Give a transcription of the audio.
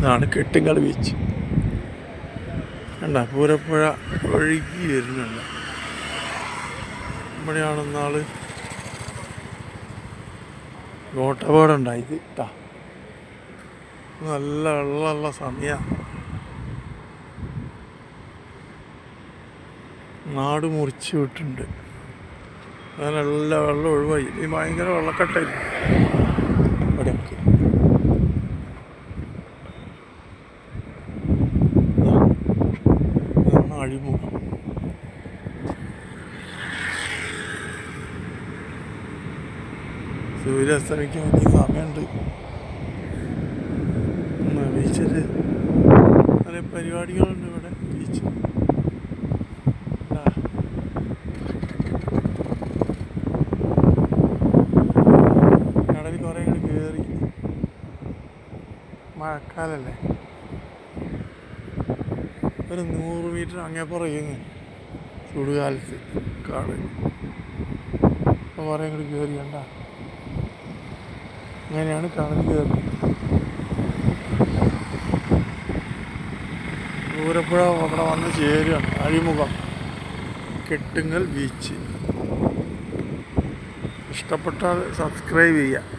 ഇതാണ് കെട്ടിങ്ങൽ ബീച്ച്. കണ്ട പൂരപ്പുഴ ഒഴുകി വരുന്നുണ്ട്. ഇവിടെയാണ് നാൾ ബോട്ടപകടമുണ്ടായത് കേട്ടാ. നല്ല വെള്ളമുള്ള സമയമാണ്. നാട് മുറിച്ച് വിട്ടിട്ടുണ്ട്. അങ്ങനെ നല്ല വെള്ളം ഒഴിവായി. ഈ ഭയങ്കര വെള്ളക്കെട്ടായിരുന്നു ഇവിടെയൊക്കെ. ഇതാണ് അഴിമുഖം. സൂര്യാസ്തമിക്കാൻ വലിയ സമയമുണ്ട്. ബീച്ചിൽ കുറേ പരിപാടികളുണ്ട് ഇവിടെ ബീച്ച്. കടലിൽ കുറേ കൂടി കയറി. മഴക്കാലല്ലേ. ഒരു 100 മീറ്റർ അങ്ങേപ്പുറം ചൂടുകാലത്ത് കാട്. അപ്പോൾ കുറേ കൂടി കയറി. കണ്ട അങ്ങനെയാണ് കടലിൽ കയറി. പൂരപ്പുഴ അവിടെ വന്ന് ചേരുകയാണ്. അഴിമുഖം കെട്ടിങ്ങൽ ബീച്ച്. ഇഷ്ടപ്പെട്ടാൽ സബ്സ്ക്രൈബ് ചെയ്യുക.